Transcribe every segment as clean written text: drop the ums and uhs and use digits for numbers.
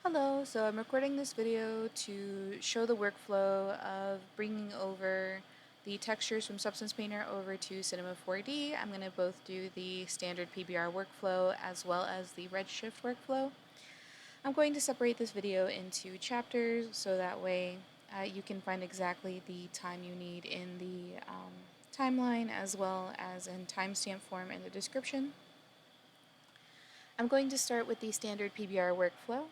Hello, so I'm recording this video to show the workflow of bringing over the textures from Substance Painter over to Cinema 4D. I'm going to both do the standard PBR workflow as well as the Redshift workflow. I'm going to separate this video into chapters so that way you can find exactly the time you need in the timeline as well as in timestamp form in the description. I'm going to start with the standard PBR workflow,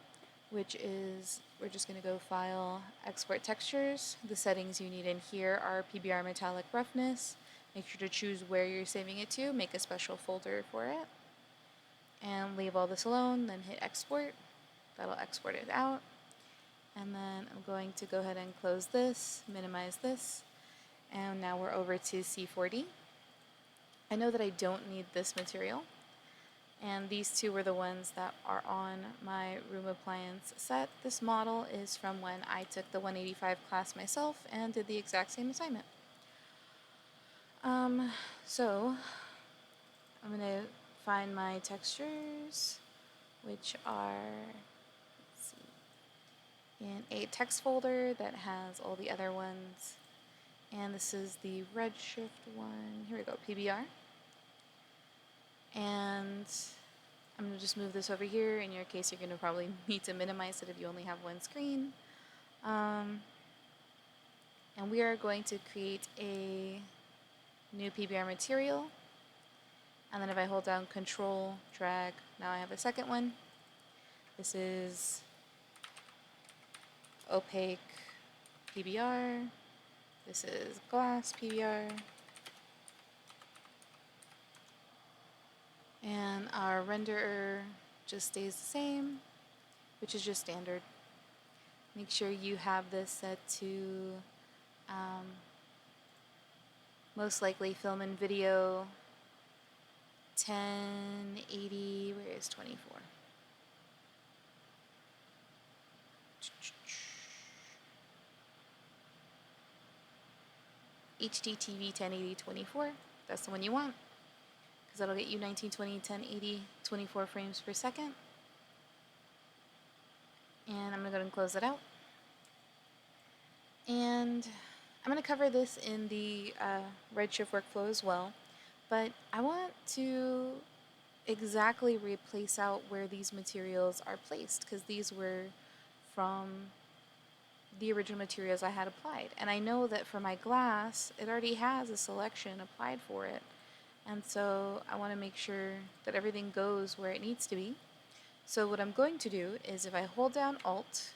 which is we're just going to go File, Export Textures. The settings you need in here are PBR Metallic Roughness. Make sure to choose where you're saving it to, make a special folder for it, and leave all this alone, then hit Export. That'll export it out. And then I'm going to go ahead and close this, minimize this, and now we're over to C4D. I know that I don't need this material, and these two were the ones that are on my room appliance set. This model is from when I took the 185 class myself and did the exact same assignment. So I'm going to find my textures, which are, let's see, in a text folder that has all the other ones. And this is the Redshift one. Here we go, PBR. And I'm going to just move this over here. In your case, you're going to probably need to minimize it if you only have one screen. And we are going to create a new PBR material. And then if I hold down Control, drag, now I have a second one. This is Opaque PBR. This is Glass PBR. And our renderer just stays the same, which is just standard. Make sure you have this set to most likely film and video 1080, where is 24? HDTV 1080 24, that's the one you want, because that'll get you 1920, 1080, 24 frames per second. And I'm going to go ahead and close it out. And I'm going to cover this in the Redshift workflow as well, but I want to exactly replace out where these materials are placed, because these were from the original materials I had applied. And I know that for my glass, it already has a selection applied for it. And so I want to make sure that everything goes where it needs to be. So what I'm going to do is if I hold down Alt,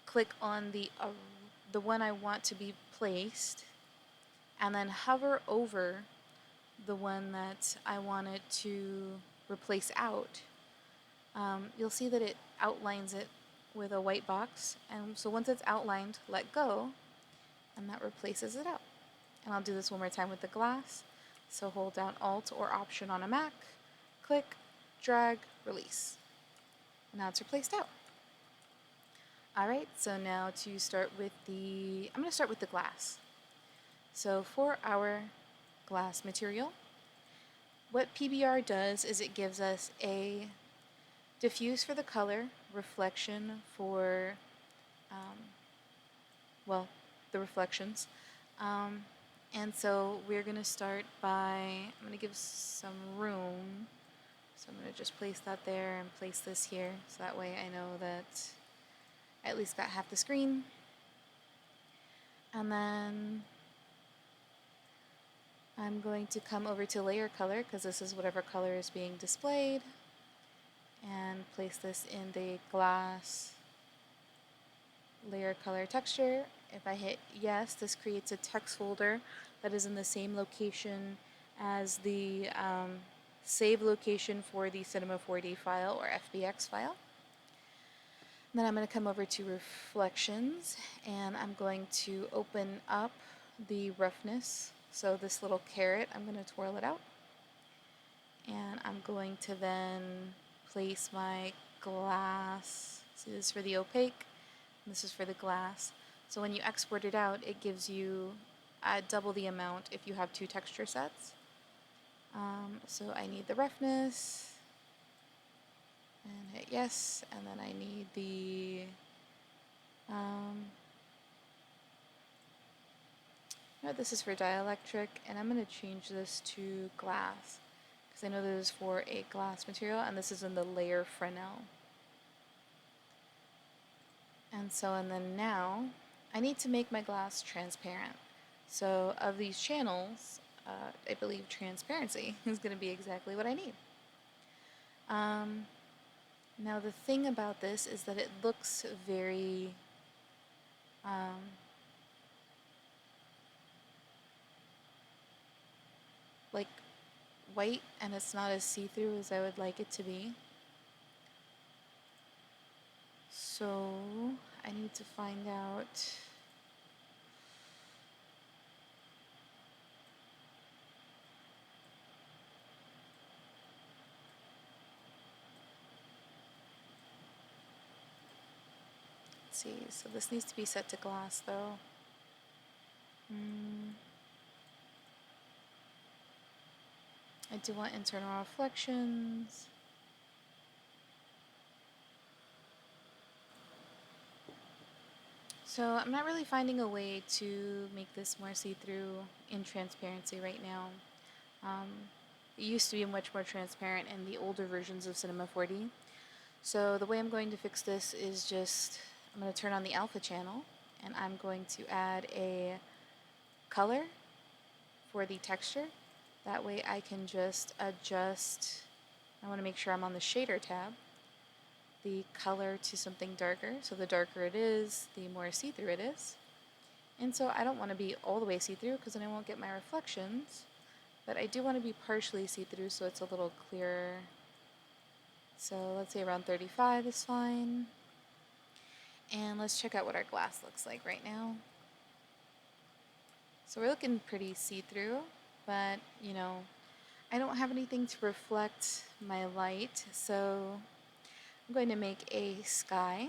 click on the one I want to be placed, and then hover over the one that I wanted to replace out, you'll see that it outlines it with a white box. And so once it's outlined, let go, and that replaces it out. And I'll do this one more time with the glass. So hold down Alt or Option on a Mac, click, drag, release. And now it's replaced out. Alright, so now to start with I'm going to start with the glass. So for our glass material, what PBR does is it gives us a diffuse for the color, reflection for, the reflections. And so we're going to start by, I'm going to give some room. So I'm going to just place that there and place this here. So that way I know that I at least got half the screen. And then I'm going to come over to layer color, because this is whatever color is being displayed, and place this in the glass layer color texture. If I hit yes, this creates a text folder that is in the same location as the save location for the Cinema 4D file or FBX file. And then I'm going to come over to reflections, and I'm going to open up the roughness. So this little caret, I'm going to twirl it out. And I'm going to then place my glass. So this is for the opaque, and this is for the glass. So when you export it out, it gives you double the amount if you have two texture sets. So I need the roughness, and hit yes, and then I need the, no, this is for dielectric, and I'm going to change this to glass, because I know this is for a glass material, and this is in the layer Fresnel. And then now, I need to make my glass transparent. So of these channels, I believe transparency is going to be exactly what I need. Now the thing about this is that it looks very like white, and it's not as see-through as I would like it to be. So I need to find out. Let's see, so this needs to be set to glass though. I do want internal reflections. So I'm not really finding a way to make this more see-through in transparency right now. It used to be much more transparent in the older versions of Cinema 4D. So the way I'm going to fix this is just, I'm going to turn on the alpha channel, and I'm going to add a color for the texture. That way I can just adjust, I want to make sure I'm on the shader tab, the color to something darker. So the darker it is, the more see-through it is. And so I don't want to be all the way see-through because then I won't get my reflections. But I do want to be partially see-through so it's a little clearer. So let's say around 35 is fine. And let's check out what our glass looks like right now. So we're looking pretty see-through, but you know, I don't have anything to reflect my light, so I'm going to make a sky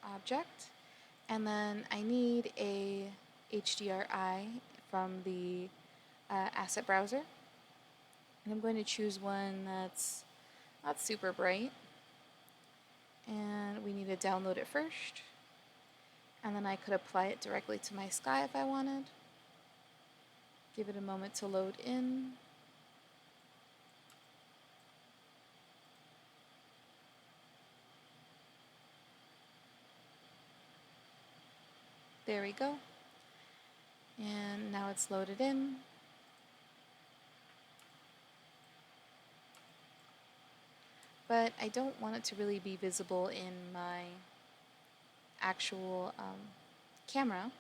object, and then I need a HDRI from the asset browser, and I'm going to choose one that's not super bright, and we need to download it first, and then I could apply it directly to my sky if I wanted. Give it a moment to load in. There we go. And now it's loaded in. But I don't want it to really be visible in my actual camera.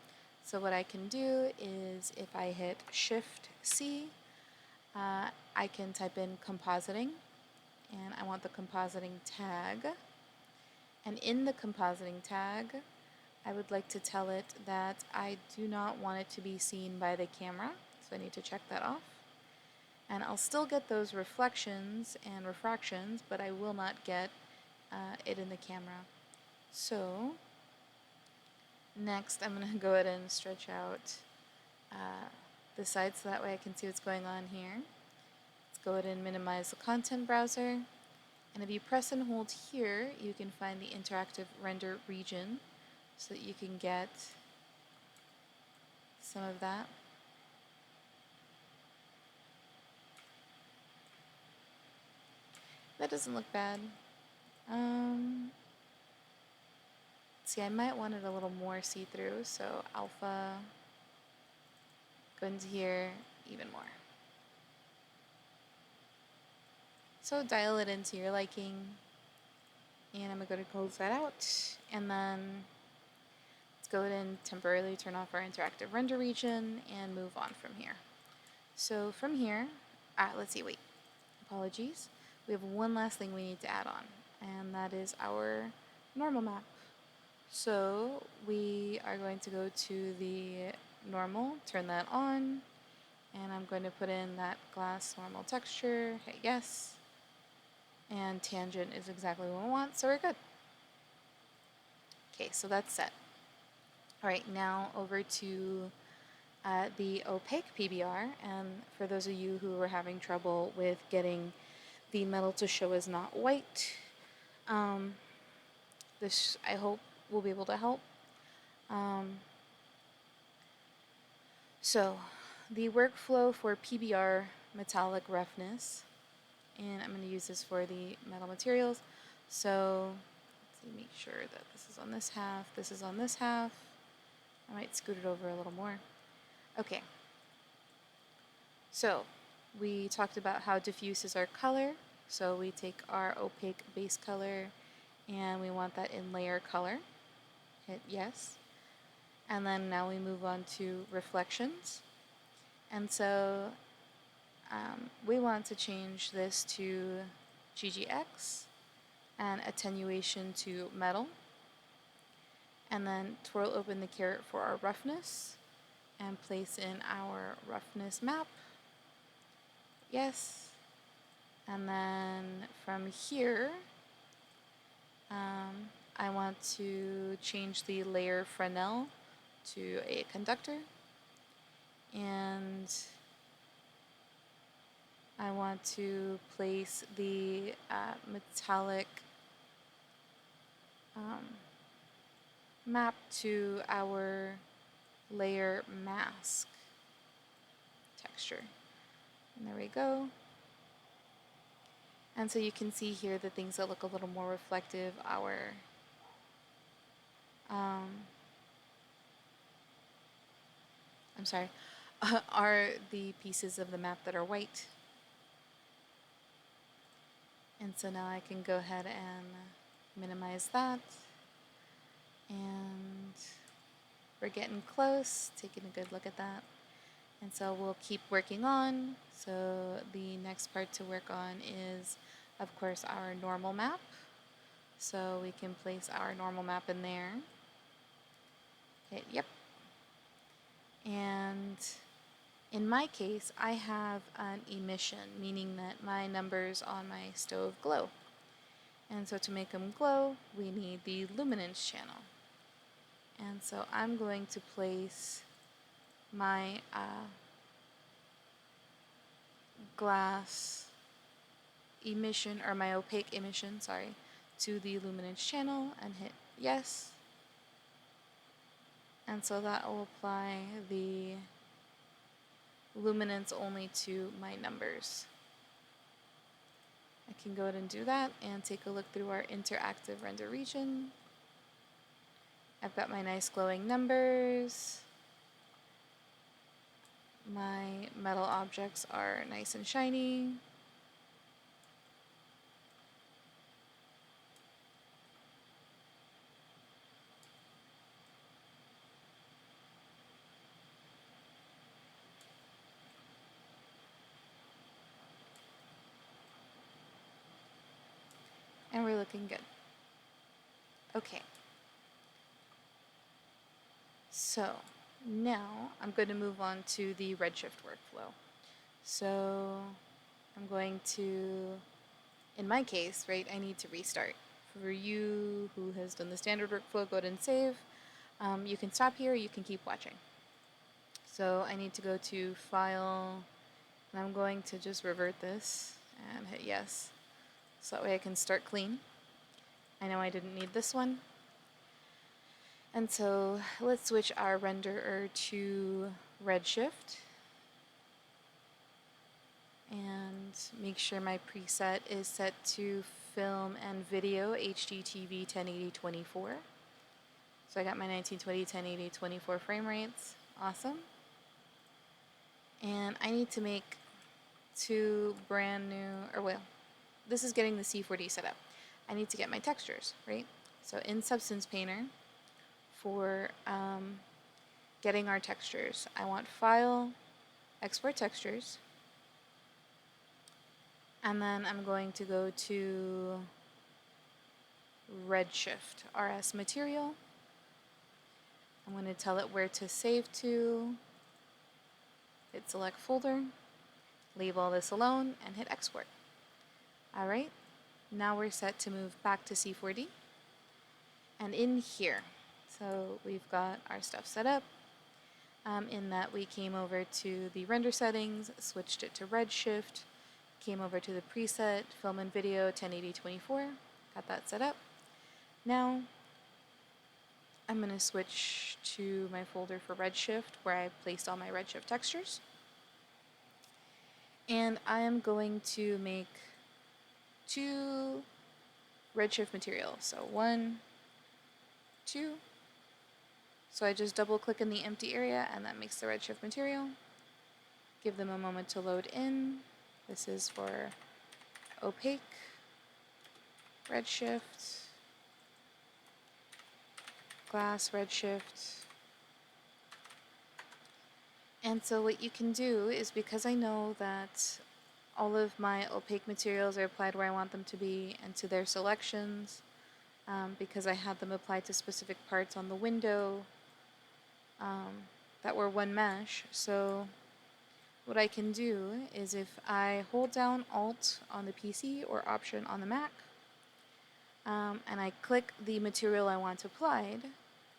So what I can do is if I hit Shift C, I can type in compositing, and I want the compositing tag. And in the compositing tag, I would like to tell it that I do not want it to be seen by the camera, so I need to check that off. And I'll still get those reflections and refractions, but I will not get it in the camera. So next, I'm going to go ahead and stretch out the sides so that way I can see what's going on here. Let's go ahead and minimize the content browser. And if you press and hold here, you can find the interactive render region so that you can get some of that. That doesn't look bad. See, I might want it a little more see-through, so alpha, go into here even more. So dial it into your liking, and I'm going to close that out, and then let's go ahead and temporarily turn off our interactive render region and move on from here. So from here, let's see, wait, apologies. We have one last thing we need to add on, and that is our normal map. So we are going to go to the normal, turn that on, and I'm going to put in that glass normal texture, hit yes, and tangent is exactly what we want, so we're good. Okay, so that's set. All right, now over to the opaque PBR, and for those of you who are having trouble with getting the metal to show as not white, Um, this, I hope, will be able to help. Um, so, the workflow for PBR metallic roughness, and I'm going to use this for the metal materials. So, let's make sure that this is on this half, this is on this half. I might scoot it over a little more. Okay. So, we talked about how diffuse is our color. So we take our opaque base color and we want that in layer color. Hit yes. And then now we move on to reflections. And so we want to change this to GGX and attenuation to metal. And then twirl open the caret for our roughness and place in our roughness map. Yes. And then from here, I want to change the layer Fresnel to a conductor. And I want to place the metallic map to our layer mask texture. And there we go. And so you can see here the things that look a little more reflective are the pieces of the map that are white. And so now I can go ahead and minimize that. And we're getting close, taking a good look at that. And so we'll keep working on. So the next part to work on is, of course, our normal map. So we can place our normal map in there. Okay, yep. And in my case, I have an emission, meaning that my numbers on my stove glow. And so to make them glow, we need the luminance channel. And so I'm going to place my glass emission, or my opaque emission, sorry, to the luminance channel and hit yes. And so that will apply the luminance only to my numbers. I can go ahead and do that and take a look through our interactive render region. I've got my nice glowing numbers. My metal objects are nice and shiny. And we're looking good. Okay. So now I'm going to move on to the Redshift workflow. So I'm going to, in my case, right, I need to restart. For you who has done the standard workflow, go ahead and save. You can stop here, you can keep watching. So I need to go to File, and I'm going to just revert this and hit yes. So that way I can start clean. I know I didn't need this one. And so let's switch our renderer to Redshift. And make sure my preset is set to film and video HDTV 1080-24. So I got my 1920 1080-24 frame rates. Awesome. And I need to make two brand new, or well, this is getting the C4D set up. I need to get my textures, right? So in Substance Painter, for getting our textures, I want File, Export Textures, and then I'm going to go to Redshift, RS Material. I'm going to tell it where to save to, hit Select Folder, leave all this alone, and hit Export. Alright, now we're set to move back to C4D. And in here, so we've got our stuff set up, in that we came over to the render settings, switched it to Redshift, came over to the preset, film and video 1080-24, got that set up. Now I'm going to switch to my folder for Redshift where I placed all my Redshift textures. And I am going to make 2 Redshift materials. So 1, 2. So I just double click in the empty area and that makes the Redshift material. Give them a moment to load in. This is for Opaque Redshift, Glass Redshift. And so what you can do is, because I know that all of my opaque materials are applied where I want them to be and to their selections, because I had them applied to specific parts on the window that were one mesh. So what I can do is, if I hold down Alt on the PC or Option on the Mac, and I click the material I want applied,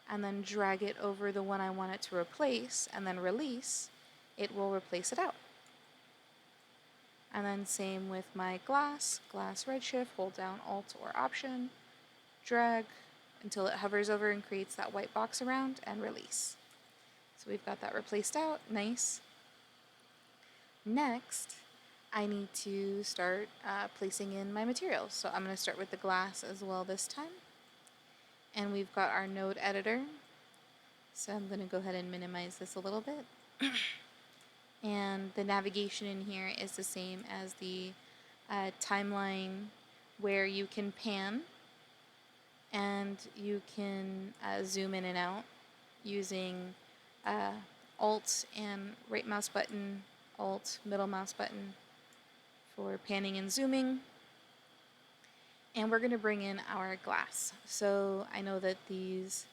and then drag it over the one I want it to replace, and then release, it will replace it out. And then same with my glass Redshift, hold down Alt or Option, drag until it hovers over and creates that white box around, and release. So we've got that replaced out, nice. Next, I need to start placing in my materials. So I'm going to start with the glass as well this time. And we've got our node editor. So I'm going to go ahead and minimize this a little bit. And the navigation in here is the same as the timeline, where you can pan and you can zoom in and out using Alt and right mouse button, Alt, middle mouse button for panning and zooming. And we're going to bring in our glass. So I know that these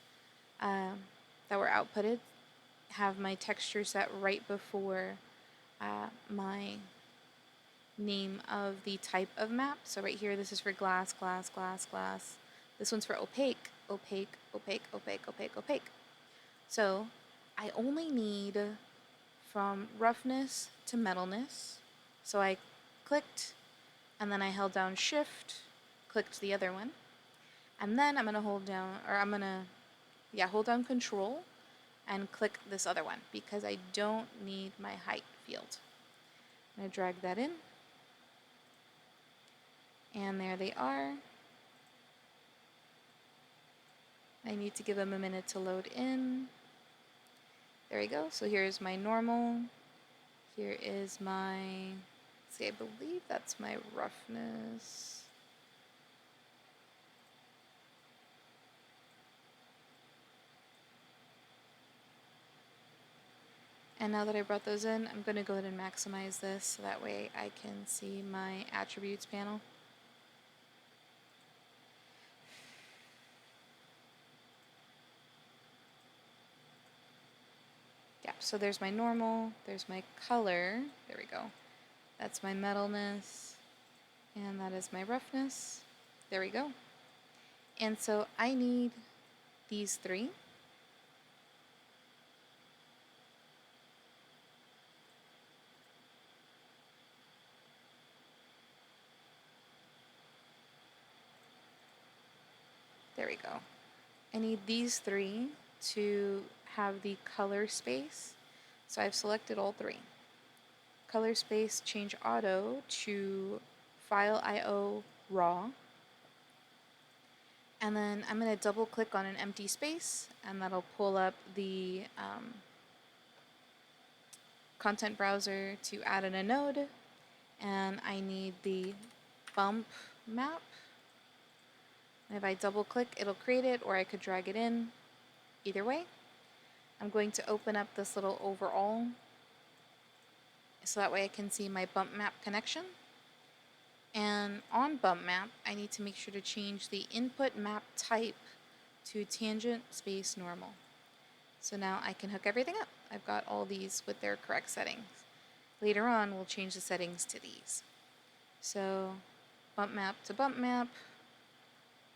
that were outputted have my texture set right before my name of the type of map. So right here, this is for glass, glass, glass, glass. This one's for opaque, opaque, opaque, opaque, opaque, opaque. So I only need from roughness to metalness. So I clicked, and then I held down Shift, clicked the other one, and then I'm going to hold down, or I'm going to, hold down Control and click this other one, because I don't need my height field. I'm going to drag that in, and there they are. I need to give them a minute to load in. There we go. So here's my normal. Here is my, see, I believe that's my roughness. And now that I brought those in, I'm going to go ahead and maximize this so that way I can see my attributes panel. Yeah, so there's my normal, there's my color, there we go. That's my metalness, and that is my roughness. There we go. And so I need these 3. There we go. I need these 3 to have the color space. So I've selected all 3. Color space, change auto to file IO raw. And then I'm going to double click on an empty space, and that'll pull up the content browser to add in a node. And I need the bump map. And if I double click, it'll create it, or I could drag it in. Either way, I'm going to open up this little overall so that way I can see my bump map connection. And on bump map, I need to make sure to change the input map type to tangent space normal. So now I can hook everything up. I've got all these with their correct settings. Later on, we'll change the settings to these. So bump map to bump map,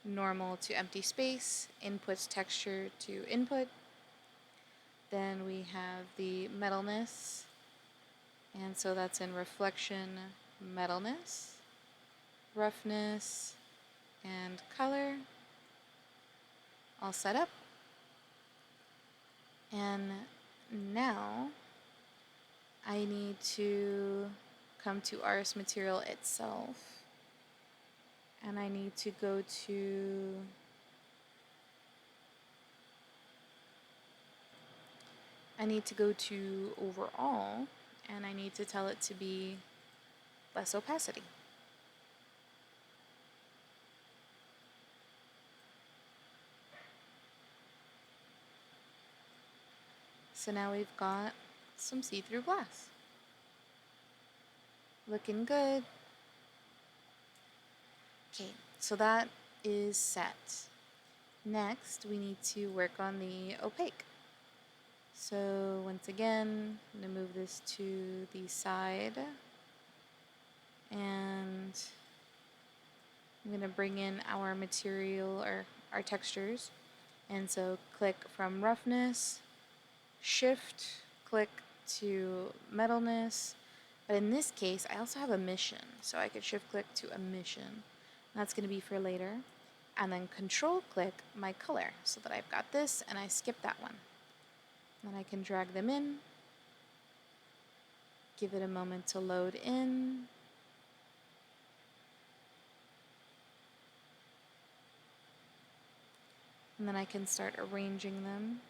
normal to empty space, inputs texture to input. Then we have the metalness, and so that's in reflection metalness, roughness, and color, all set up. And now I need to come to RS material itself, and I need to go to overall, and I need to tell it to be less opacity. So now we've got some see-through glass. Looking good. Okay, so that is set. Next, we need to work on the opaque. So once again, I'm going to move this to the side, and I'm going to bring in our material or our textures. And so click from roughness, shift, click to metalness. But in this case, I also have emission, so I could shift click to emission. That's going to be for later. And then control click my color so that I've got this and I skip that one. Then I can drag them in, give it a moment to load in. And then I can start arranging them.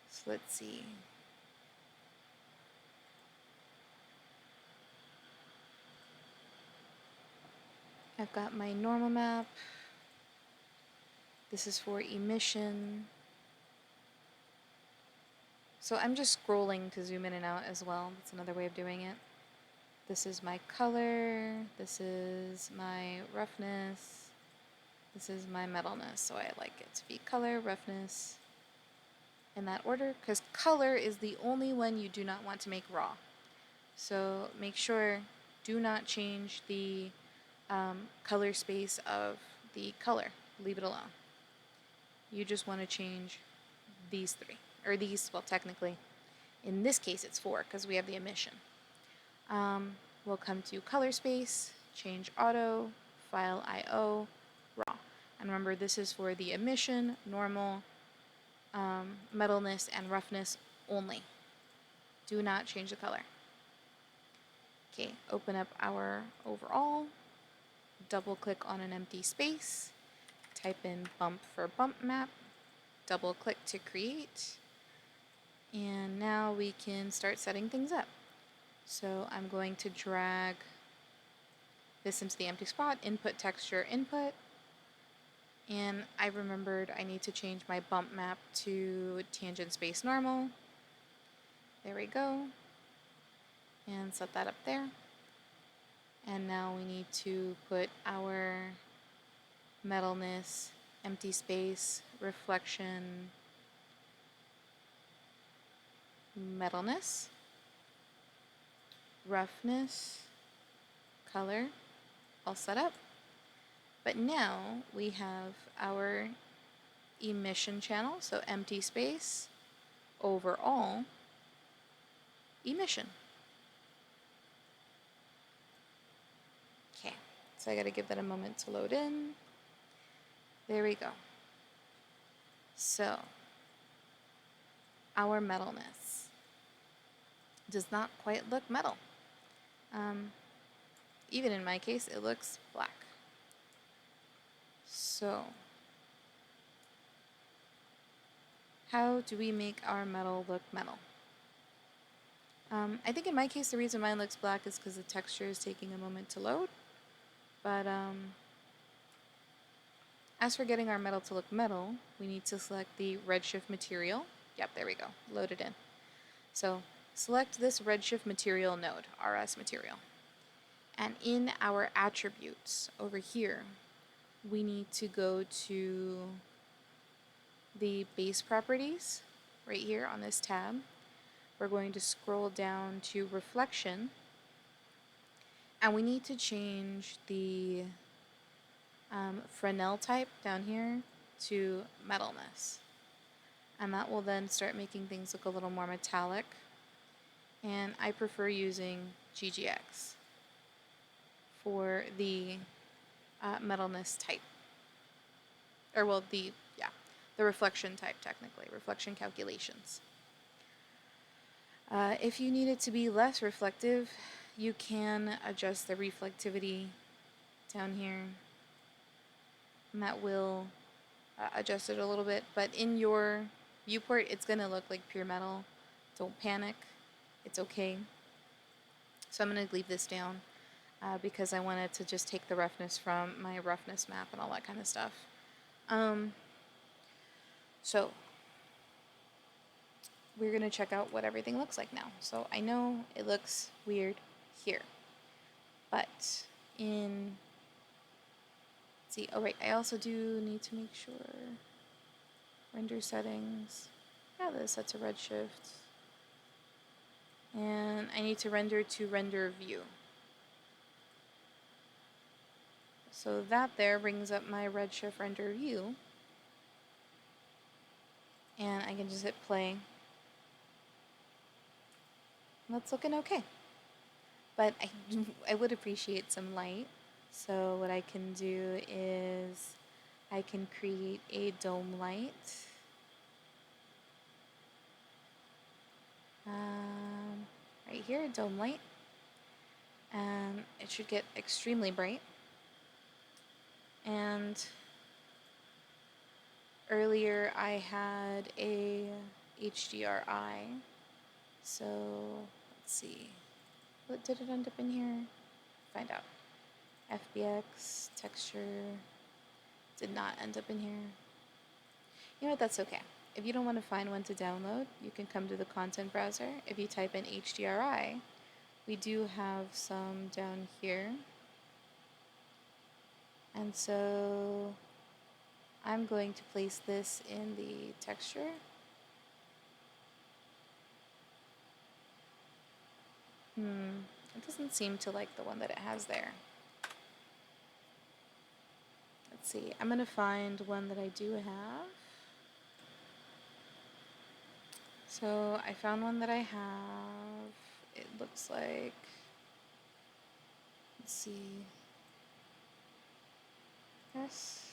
So let's see. I've got my normal map. This is for emission. So I'm just scrolling to zoom in and out as well. That's another way of doing it. This is my color. This is my roughness. This is my metalness. So I like it to be color, roughness, in that order, because color is the only one you do not want to make raw. So make sure, do not change the color space of the color. Leave it alone. You just want to change these three, or these, well, technically, in this case it's 4 because we have the emission. We'll come to color space, change auto, file IO, raw. And remember, this is for the emission, normal, metalness, and roughness only. Do not change the color. Okay, open up our overall, double click on an empty space, type in bump for bump map, double click to create, and now we can start setting things up. So I'm going to drag this into the empty spot, input texture input, and I remembered I need to change my bump map to tangent space normal. There we go, and set that up there. And now we need to put our metalness, empty space, reflection, metalness, roughness, color, all set up. But now we have our emission channel, so empty space, overall, emission. Okay, so I gotta give that a moment to load in. There we go. So, our metalness does not quite look metal. Even in my case, it looks black. So, how do we make our metal look metal? I think in my case, the reason mine looks black is because the texture is taking a moment to load. But as for getting our metal to look metal, we need to select the Redshift material. Yep, there we go, loaded in. So select this Redshift material node, RS material. And in our attributes over here, we need to go to the base properties right here on this tab. We're going to scroll down to reflection, and we need to change the Fresnel type down here to metalness. And that will then start making things look a little more metallic. And I prefer using GGX for the metalness type. Or well, the reflection type technically, reflection calculations. If you need it to be less reflective, you can adjust the reflectivity down here. And that will adjust it a little bit, but in your viewport, it's gonna look like pure metal. Don't panic, it's okay. So I'm gonna leave this down because I wanted to just take the roughness from my roughness map and all that kind of stuff. So we're gonna check out what everything looks like now. So I know it looks weird here, but in, let's see, oh right, I also do need to make sure render settings, yeah, this set to Redshift, and I need to render to render view. So that there brings up my Redshift render view, and I can just hit play. That's looking okay. But I would appreciate some light. So what I can do is I can create a dome light. Right here, dome light. And it should get extremely bright. And earlier I had a HDRI. So let's see. What did it end up in here? Find out. FBX, texture, did not end up in here. You know what, that's okay. If you don't want to find one to download, you can come to the content browser. If you type in HDRI, we do have some down here. And so I'm going to place this in the texture. It doesn't seem to like the one that it has there. Let's see, I'm gonna find one that I do have. So I found one that I have. It looks like, let's see, yes.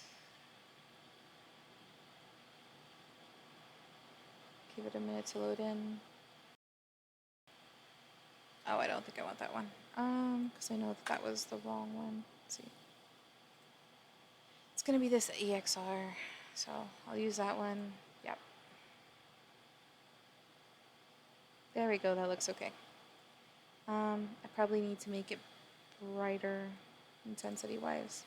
Give it a minute to load in. Oh, I don't think I want that one. Because I know that was the wrong one. Let's see. It's gonna be this EXR, so I'll use that one. Yep. There we go, that looks okay. I probably need to make it brighter intensity-wise,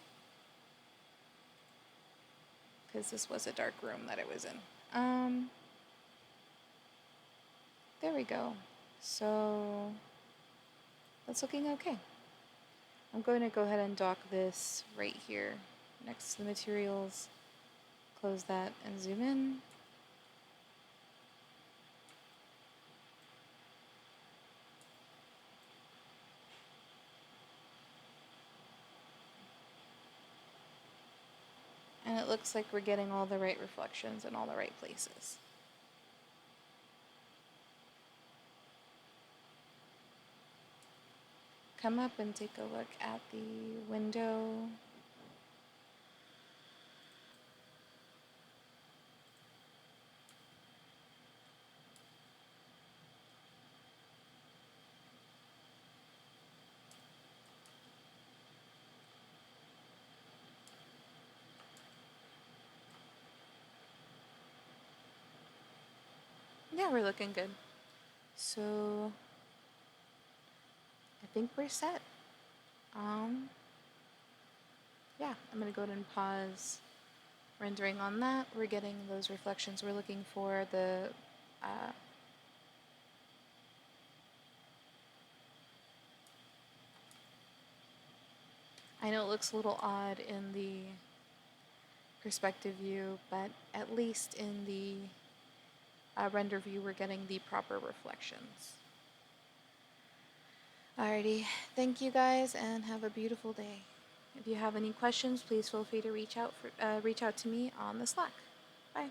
because this was a dark room that it was in. There we go. So that's looking okay. I'm going to go ahead and dock this right here next to the materials. Close that and zoom in. And it looks like we're getting all the right reflections in all the right places. Come up and take a look at the window. Yeah, we're looking good. So I think we're set. Yeah, I'm gonna go ahead and pause rendering on that. We're getting those reflections we're looking for. I know it looks a little odd in the perspective view, but at least in the render view, we're getting the proper reflections. Alrighty, thank you guys, and have a beautiful day. If you have any questions, please feel free to reach out to me on the Slack. Bye.